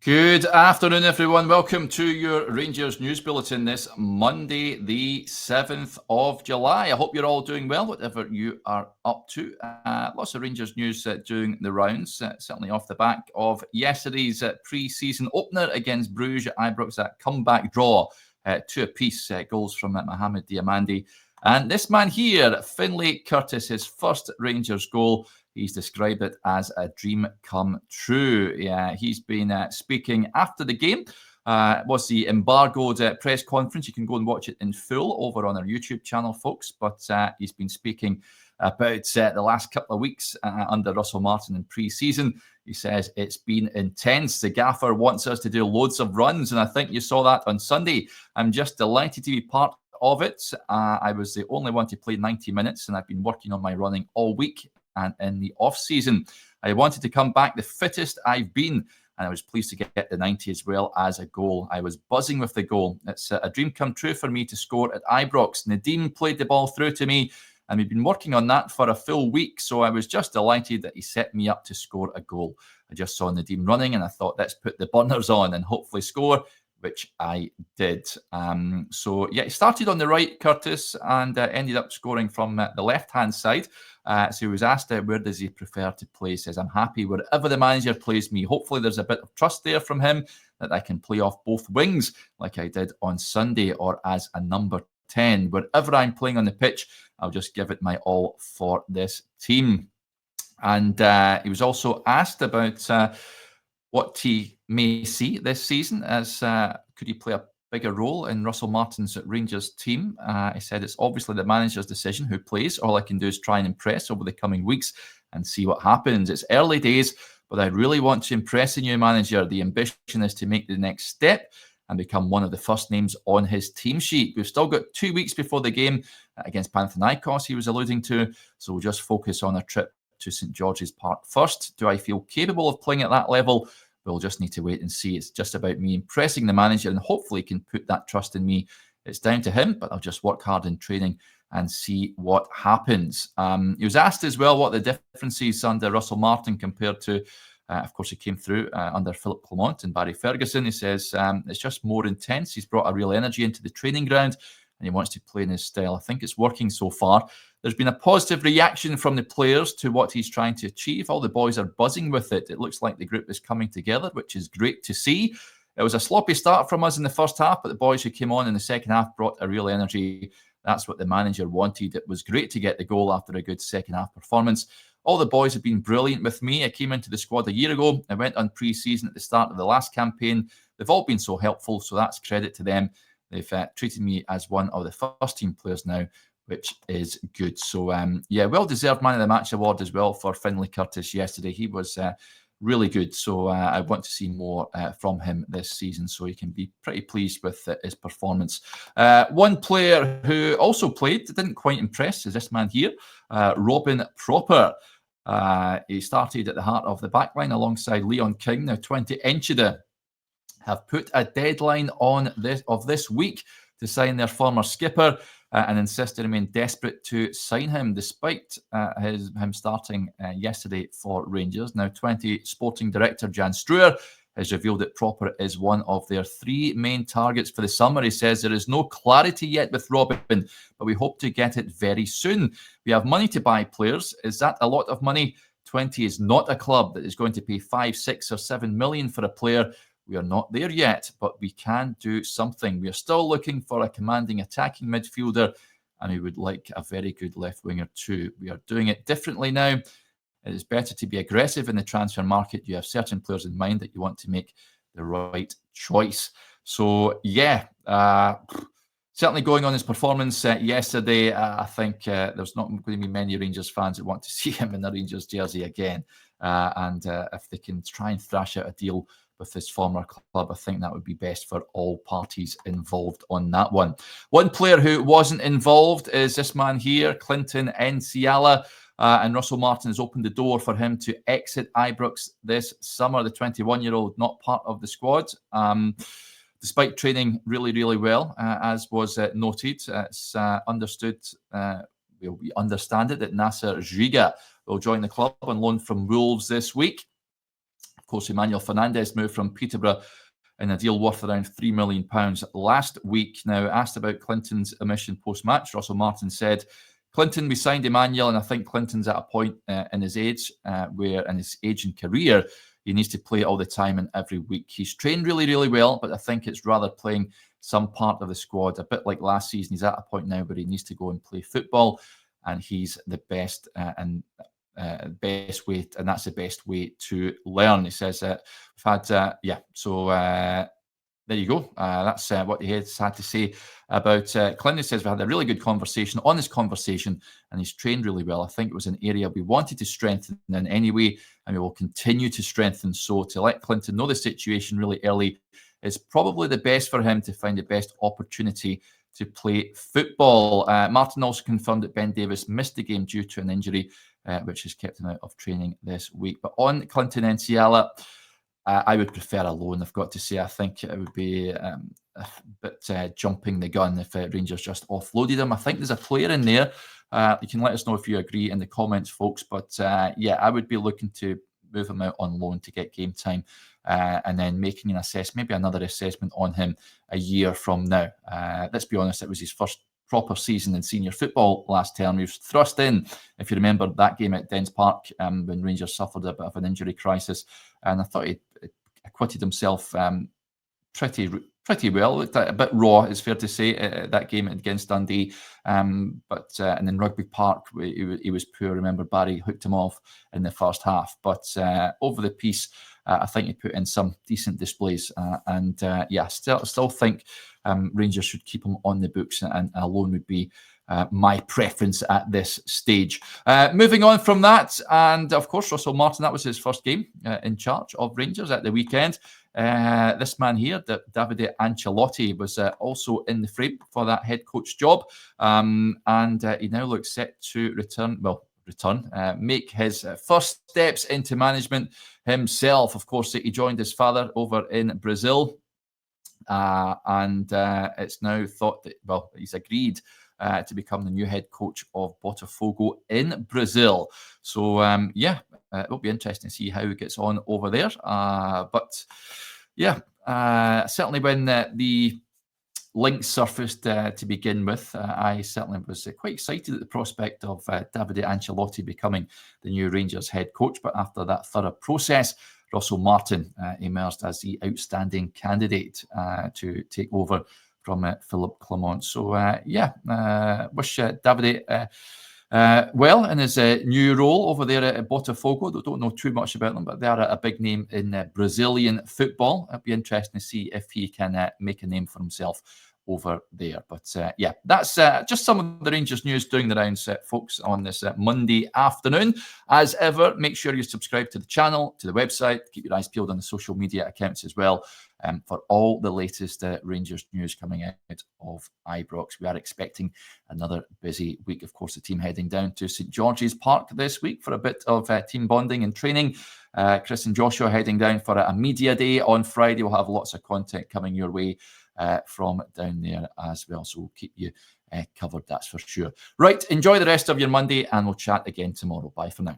Good afternoon, everyone. Welcome to your Rangers News Bulletin this Monday, the 7th of July. I hope you're all doing well, whatever you are up to. Lots of Rangers news doing the rounds, certainly off the back of yesterday's pre-season opener against Bruges at Ibrox, that comeback draw, 2-apiece, goals from Mohamed Diamandi. And this man here, Finlay Curtis, his first Rangers goal. He's described it as a dream come true. Yeah, he's been speaking after the game. It was the embargoed press conference. You can go and watch it in full over on our YouTube channel, folks. But he's been speaking about the last couple of weeks under Russell Martin in pre-season. He says it's been intense. The gaffer wants us to do loads of runs, and I think you saw that on Sunday. I'm just delighted to be part of it. I was the only one to play 90 minutes, and I've been working on my running all week. And in the off-season, I wanted to come back the fittest I've been, and I was pleased to get the 90 as well as a goal. I was buzzing with the goal. It's a dream come true for me to score at Ibrox. Nadim played the ball through to me, and we've been working on that for a full week, so I was just delighted that he set me up to score a goal. I just saw Nadim running, and I thought, let's put the burners on and hopefully score, which I did. So, yeah, he started on the right, Curtis, and ended up scoring from the left-hand side. So he was asked, where does he prefer to play? He says, I'm happy wherever the manager plays me. Hopefully there's a bit of trust there from him that I can play off both wings like I did on Sunday, or as a number 10. Wherever I'm playing on the pitch, I'll just give it my all for this team. And he was also asked about what he may see this season as could he play a bigger role in Russell Martin's Rangers team. He said it's obviously the manager's decision who plays. All I can do is try and impress over the coming weeks and see what happens. It's early days, but I really want to impress a new manager. The ambition is to make the next step and become one of the first names on his team sheet. We've still got 2 weeks before the game against Panathinaikos he was alluding to, so we'll just focus on a trip to St George's Park first. Do I feel capable of playing at that level? We'll just need to wait and see. It's just about me impressing the manager, and hopefully he can put that trust in me. It's down to him, but I'll just work hard in training and see what happens. He was asked as well what the difference is under Russell Martin compared to, of course, he came through under Philip Clement and Barry Ferguson. He says it's just more intense. He's brought a real energy into the training ground, and he wants to play in his style. I think it's working so far. There's been a positive reaction from the players to what he's trying to achieve. All the boys are buzzing with it. It looks like the group is coming together, which is great to see. It was a sloppy start from us in the first half, but the boys who came on in the second half brought a real energy. That's what the manager wanted. It was great to get the goal after a good second half performance. All the boys have been brilliant with me. I came into the squad a year ago. I went on pre-season at the start of the last campaign. They've all been so helpful, so that's credit to them. They've treated me as one of the first-team players now, which is good. So, yeah, well-deserved Man of the Match award as well for Finlay Curtis yesterday. He was really good. So I want to see more from him this season, so he can be pretty pleased with his performance. One player who also played, didn't quite impress, is this man here, Robin Proper. He started at the heart of the backline alongside Leon King. Now, Twente have put a deadline on this week to sign their former skipper and insist they remain desperate to sign him, despite him starting yesterday for Rangers. Now, Twente Sporting Director Jan Struer has revealed that Proper is one of their 3 main targets for the summer. He says there is no clarity yet with Robin, but we hope to get it very soon. We have money to buy players. Is that a lot of money? Twente is not a club that is going to pay 5, 6 or 7 million for a player. We are not there yet, but we can do something. We are still looking for a commanding attacking midfielder, and we would like a very good left winger too. We are doing it differently now. It is better to be aggressive in the transfer market. You have certain players in mind that you want to make the right choice. So, yeah, certainly going on his performance yesterday, I think there's not going to be many Rangers fans that want to see him in the Rangers jersey again. And if they can try and thrash out a deal with his former club, I think that would be best for all parties involved on that one. One player who wasn't involved is this man here, Clinton Nsiala, and Russell Martin has opened the door for him to exit Ibrox this summer. The 21-year-old not part of the squad, despite training really, really well, as was noted. It's understood, we understand it, that Nasser Giga will join the club on loan from Wolves this week. Of course, Emmanuel Fernandez moved from Peterborough in a deal worth around £3 million last week. Now, asked about Clinton's omission post-match, Russell Martin said, Clinton, we signed Emmanuel, and I think Clinton's at a point in his age where, in his age and career, he needs to play all the time and every week. He's trained really, really well, but I think it's rather playing some part of the squad. A bit like last season, he's at a point now where he needs to go and play football, and he's the best best way, and that's the best way to learn. He says we've had, there you go. That's what he had to say about Clinton. He says we had a really good conversation, honest conversation, and he's trained really well. I think it was an area we wanted to strengthen in any way, and we will continue to strengthen. So to let Clinton know the situation really early is probably the best for him to find the best opportunity to play football. Martin also confirmed that Ben Davies missed the game due to an injury, which has kept him out of training this week. But on Clinton Nsiala, I would prefer a loan, I've got to say. I think it would be a bit jumping the gun if Rangers just offloaded him. I think there's a player in there. You can let us know if you agree in the comments, folks. But I would be looking to move him out on loan to get game time and then making an assessment, maybe another assessment on him a year from now. Let's be honest, it was his first proper season in senior football last term. He was thrust in, if you remember that game at Dens Park when Rangers suffered a bit of an injury crisis, and I thought he acquitted himself pretty well. Looked a bit raw, it's fair to say, that game against Dundee, and in Rugby Park he was poor. Remember, Barry hooked him off in the first half, but over the piece I think he put in some decent displays, still think Rangers should keep him on the books, and a loan would be my preference at this stage. Moving on from that, and of course Russell Martin, that was his first game in charge of Rangers at the weekend. This man here, Davide Ancelotti, was also in the frame for that head coach job, and he now looks set to make his first steps into management himself. Of course, he joined his father over in Brazil, and it's now thought that, he's agreed to become the new head coach of Botafogo in Brazil. So, it'll be interesting to see how he gets on over there. Certainly when the links surfaced to begin with, I certainly was quite excited at the prospect of Davide Ancelotti becoming the new Rangers head coach. But after that thorough process, Russell Martin emerged as the outstanding candidate to take over from Philippe Clement. So, wish Davide well in his new role over there at Botafogo. Don't know too much about them, but they are a big name in Brazilian football. It'll be interesting to see if he can make a name for himself over there. But that's just some of the Rangers news doing the rounds, folks, on this Monday afternoon. As ever, make sure you subscribe to the channel, to the website. Keep your eyes peeled on the social media accounts as well, for all the latest Rangers news coming out of Ibrox. We are expecting another busy week. Of course, the team heading down to St George's Park this week for a bit of team bonding and training. Chris and Joshua heading down for a media day on Friday. We'll have lots of content coming your way from down there as well. So we'll keep you covered, that's for sure. Right, enjoy the rest of your Monday, and we'll chat again tomorrow. Bye for now.